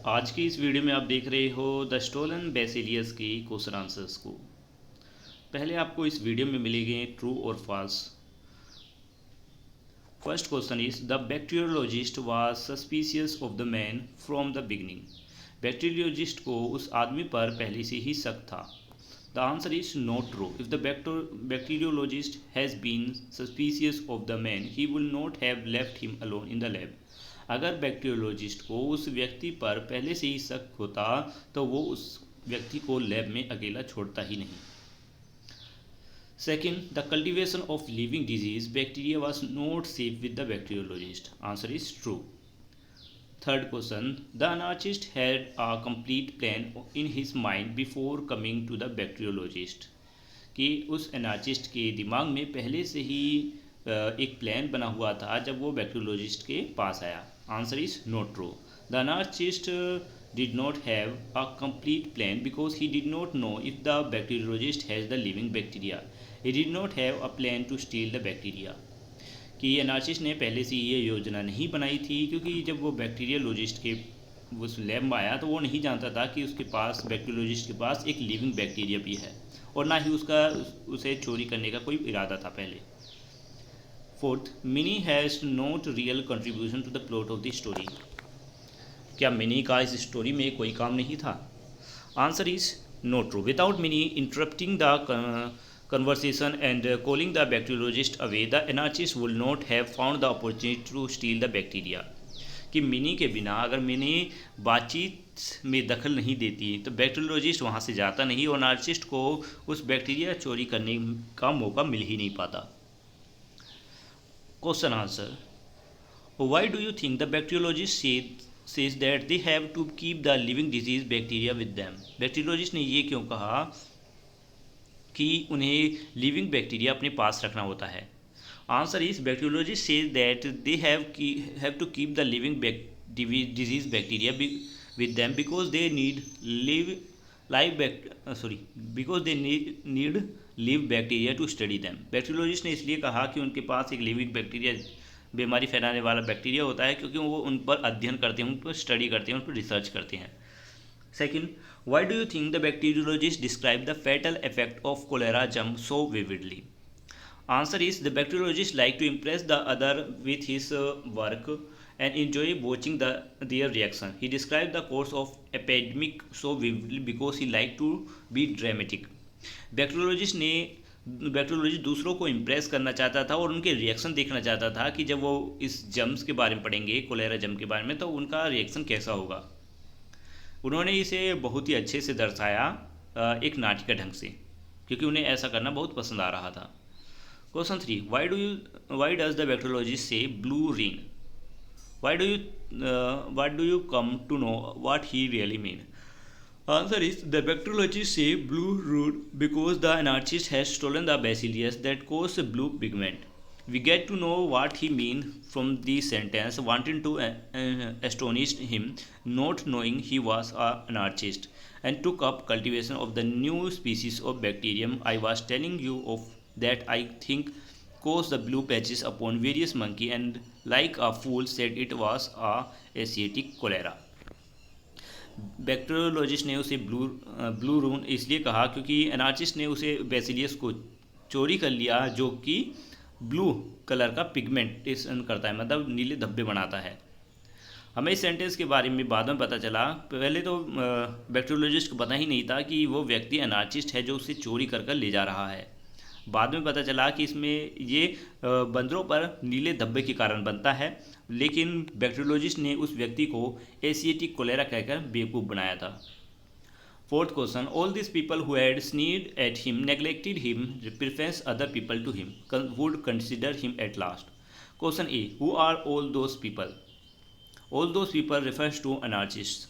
आज की इस वीडियो में आप देख रहे हो द स्टोलन बेसिलियस की क्वेश्चन आंसर्स को। पहले आपको इस वीडियो में मिलेंगे ट्रू और false. First question is the bacteriologist was suspicious of the man from the beginning. Bacteriologist को उस आदमी पर पहले से ही शक था। The answer is not true. If the bacteriologist has been suspicious of the man he will not have left him alone in the lab. अगर बैक्टीरियोलॉजिस्ट को उस व्यक्ति पर पहले से ही शक होता तो वो उस व्यक्ति को लैब में अकेला छोड़ता ही नहीं। Second, the cultivation of living disease bacteria was not safe with the bacteriologist. Answer is true. Third question, the anarchist had a complete plan in his mind before coming to the bacteriologist. कि उस अनार्चिस्ट के दिमाग में पहले से ही एक plan बना हुआ था जब वो बैक्टीरियोलॉजिस्ट के पास आया। Answer is not true. The anarchist did not have a complete plan because he did not know if the bacteriologist has the living bacteria. He did not have a plan to steal the bacteria. कि अनार्चिस्ट ने पहले से ये योजना नहीं बनाई थी क्योंकि जब वो बैक्टीरियोलॉजिस्ट के उस लैब में आया तो वो नहीं जानता था कि उसके पास बैक्टीरियोलॉजिस्ट के पास एक लिविंग बैक्टीरिया भी है और ना ही उसे चोरी करने का कोई इरादा था पहले। Fourth, Mini has not real contribution to the plot of the story. क्या मिनी का इस स्टोरी में कोई काम नहीं था? Answer is not true. Without Mini interrupting the conversation and calling the bacteriologist away, the anarchist would not have found the opportunity to steal the bacteria. कि mini के बिना अगर मिनी बातचीत में दखल नहीं देती तो बैक्टीरियोलॉजिस्ट वहाँ से जाता नहीं और अनार्चिस्ट को उस बैक्टीरिया चोरी करने का मौका मिल ही नहीं पाता। Question answer, why do you think the bacteriologist says that they have to keep the living disease bacteria with them? Bacteriologist ने ये क्यों कहा कि उन्हें लिविंग बैक्टीरिया अपने पास रखना होता है? Answer is bacteriologist says that they have to keep the living disease bacteria with them because they need live bacteria to study them. Bacteriologist ने इसलिए कहा कि उनके पास एक लिविंग बैक्टीरिया बीमारी फैलाने वाला बैक्टीरिया होता है क्योंकि वो उन पर अध्ययन करते हैं, उन पर स्टडी करते हैं, उन पर रिसर्च करते हैं। Second, why do you think the bacteriologist described the fatal effect of cholera germ so vividly? Answer is the bacteriologist like to impress the other with his work and enjoy watching their reaction. He described the course of epidemic so vividly because he liked to be dramatic. Bacteriologist दूसरों को impress करना चाहता था और उनके reaction देखना चाहता था कि जब वो इस जम्स के बारे में पढ़ेंगे, कोलेरा जम के बारे में, तो उनका रिएक्शन कैसा होगा। उन्होंने इसे बहुत ही अच्छे से दर्शाया एक नाटिका ढंग से क्योंकि उन्हें ऐसा करना बहुत पसंद आ रहा था। Question 3, why does the bacteriologist see blue rain? What do you come to know what he really mean? Answer is the bacteriologist see blue rain because the anarchist has stolen the bacillus that cause blue pigment. We get to know what he mean from the sentence, wanting to astonish him, not knowing he was an anarchist, and took up cultivation of the new species of bacterium I was telling you of that I think caused the blue patches upon various monkey and like a fool said it was a Asiatic cholera. Bacteriologist ने उसे blue रून इसलिए कहा क्योंकि अनार्चिस्ट ने उसे basileus को चोरी कर लिया जो कि ब्लू कलर का पिगमेंटेशन करता है, मतलब नीले धब्बे बनाता है। हमें इस सेंटेंस के बारे में बाद में पता चला, पहले तो बैक्टीरियोलॉजिस्ट को पता ही नहीं था कि वो व्यक्ति अनार्चिस्ट है जो उसे चोरी कर कर ले जा रहा है। बाद में पता चला कि इसमें ये बंदरों पर नीले धब्बे के कारण बनता है, लेकिन बैक्टीरियोलॉजिस्ट ने उस व्यक्ति को एशियाटिक कोलेरा कहकर बेवकूफ़ बनाया था। Fourth question, all these people who had sneered at him, neglected him, prefers other people to him, would consider him at last. Question A, who are all those people? All those people refers to anarchists.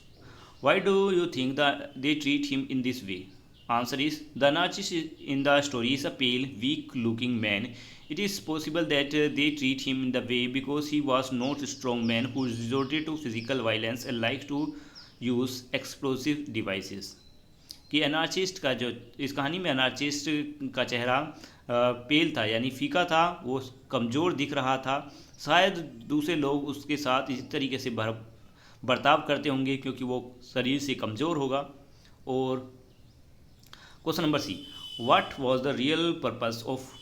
Why do you think that they treat him in this way? Answer is, the anarchist in the story is a pale, weak-looking man. It is possible that they treat him in the way because he was not a strong man who resorted to physical violence and liked to use explosive devices. कि अनार्चिस्ट का जो इस कहानी में अनार्चिस्ट का चेहरा पेल था यानी फीका था, वो कमज़ोर दिख रहा था। शायद दूसरे लोग उसके साथ इसी तरीके से बर्ताव करते होंगे क्योंकि वो शरीर से कमज़ोर होगा। और question number C, what was the real purpose of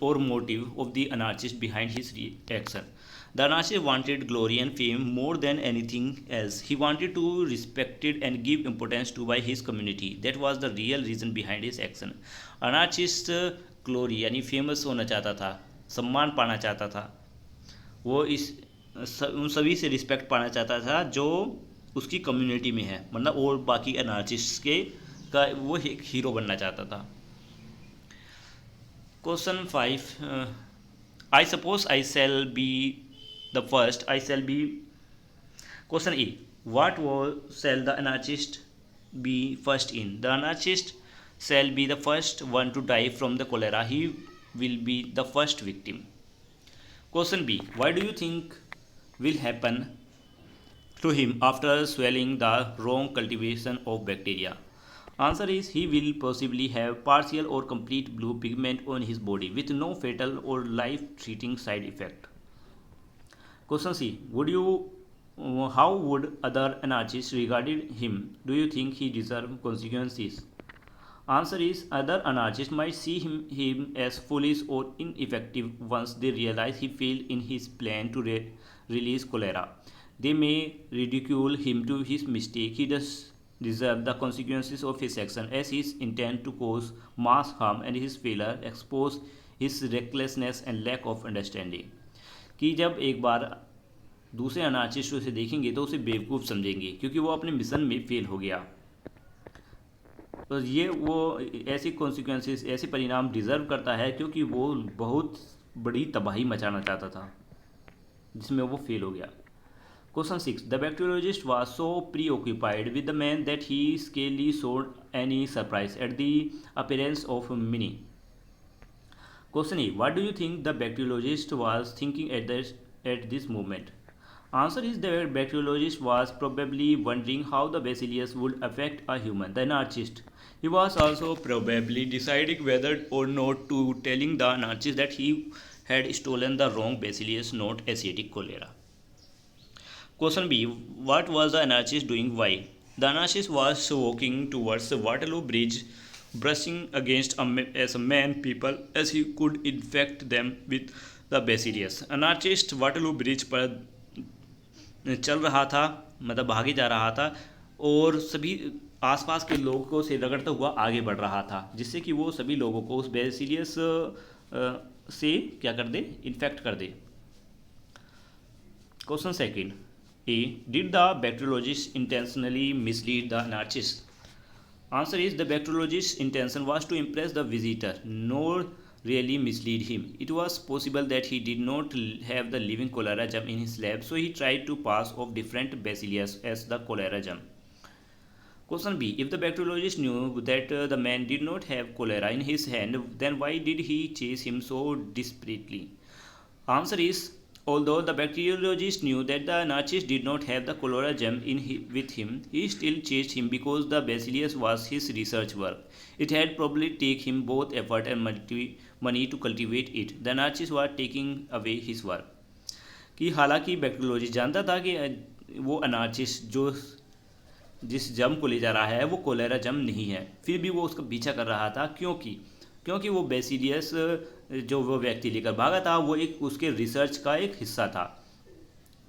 और motive of the anarchist behind his action? The anarchist wanted glory and fame more than anything else. He wanted to be respected and give importance to by his community. That was the real reason behind his action. Anarchist glory यानी famous होना चाहता था, सम्मान पाना चाहता था। वो उन सभी से रिस्पेक्ट पाना चाहता था जो उसकी कम्युनिटी में है, मतलब और बाकी अनार्चिस्ट के का वो एक हीरो बनना चाहता था। Question 5, I suppose I shall be the first, I shall be. Question A, what shall the anarchist be first in? The anarchist shall be the first one to die from the cholera. He will be the first victim. Question B, why do you think will happen to him after swallowing the wrong cultivation of bacteria? Answer is, he will possibly have partial or complete blue pigment on his body with no fatal or life-threatening side effect. Question C, how would other anarchists regarded him? Do you think he deserved consequences? Answer is, other anarchists might see him as foolish or ineffective once they realize he failed in his plan to release cholera. They may ridicule him to his mistake. He does deserve the consequences of his action, as his intent to cause mass harm and his failure expose his recklessness and lack of understanding. कि जब एक बार दूसरे अनार्चिस्ट उसे देखेंगे तो उसे बेवकूफ़ समझेंगे क्योंकि वो अपने मिशन में फेल हो गया। तो ये वो ऐसी कॉन्सिक्वेंसेस, ऐसे परिणाम डिज़र्व करता है क्योंकि वो बहुत बड़ी तबाही मचाना चाहता था जिसमें वो फेल हो गया। Question 6, the bacteriologist was so pre occupied with the man that he scaly showed any surprise at the appearance of mini. Question A, what do you think the bacteriologist was thinking at this moment? Answer is, the bacteriologist was probably wondering how the bacillus would affect a human, the anarchist. He was also probably deciding whether or not to telling the anarchist that he had stolen the wrong bacillus, not asiatic cholera. Question B, what was the anarchist doing? Why? The anarchist was walking towards the Waterloo Bridge, brushing against as many people as he could infect them with the bacillus. Anarchist Waterloo bridge पर चल रहा था, मतलब भागे जा रहा था और सभी आसपास के लोगों से रगड़ता हुआ आगे बढ़ रहा था जिससे कि वो सभी लोगों को उस बेसिलियस से क्या कर दे, इन्फेक्ट कर दे। Question second, A, did the bacteriologist intentionally mislead the anarchist? Answer is, the bacteriologist's intention was to impress the visitor, nor really mislead him. It was possible that he did not have the living cholera germ in his lab, so he tried to pass off different bacillus as the cholera germ. Question B, if the bacteriologist knew that the man did not have cholera in his hand, then why did he chase him so desperately? Answer is, although the bacteriologist knew that the anarchist did not have the cholera germ with him, he still chased him because the bacillus was his research work. It had probably taken him both effort and money to cultivate it. The anarchist was taking away his work. कि हालांकि bacteriologist जानता था कि वो अनार्चिस्ट जो जिस जम को ले जा रहा है वो कोलेरा जम नहीं है, फिर भी वो उसका पीछा कर रहा था क्योंकि वो बेसिलियस जो वो व्यक्ति लेकर भागा था वो एक उसके रिसर्च का एक हिस्सा था।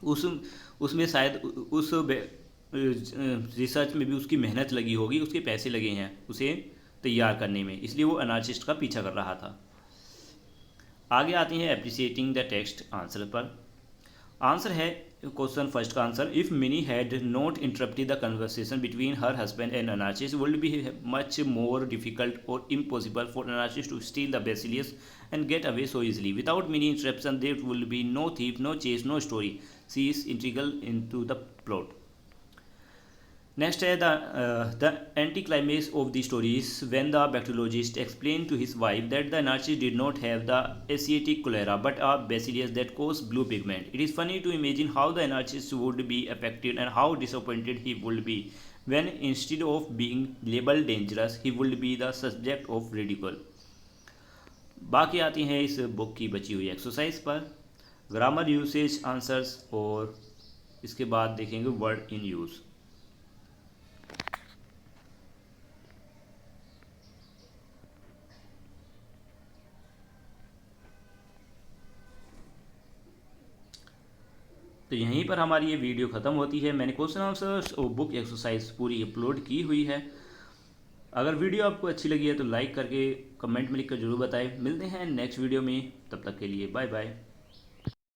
उसमें शायद उस रिसर्च में भी उसकी मेहनत लगी होगी, उसके पैसे लगे हैं उसे तैयार करने में, इसलिए वो अनार्चिस्ट का पीछा कर रहा था। आगे आते हैं एप्रिशिएटिंग द टेक्स्ट आंसर पर। आंसर है क्वेश्चन फर्स्ट का answer, if Minnie had not interrupted the conversation between her husband and anarchist would be much more difficult और impossible for anarchist to steal the bacillus and get away so easily. Without many interruptions, there will be no thief, no chase, no story. She is integral into the plot. Next है the anticlimax of the story is when the bacteriologist explained to his wife that the anarchist did not have the Asiatic cholera but a bacillus that caused blue pigment. It is funny to imagine how the anarchist would be affected and how disappointed he would be when instead of being labeled dangerous, he would be the subject of ridicule. बाकी आती हैं इस book की बची हुई exercise पर, grammar usage answers और इसके बाद देखेंगे वर्ड इन यूज़। तो यहीं पर हमारी ये वीडियो ख़त्म होती है। मैंने क्वेश्चन आंसर्स और बुक एक्सरसाइज पूरी अपलोड की हुई है। अगर वीडियो आपको अच्छी लगी है तो लाइक करके कमेंट में लिखकर जरूर बताएं। मिलते हैं नेक्स्ट वीडियो में, तब तक के लिए बाय बाय।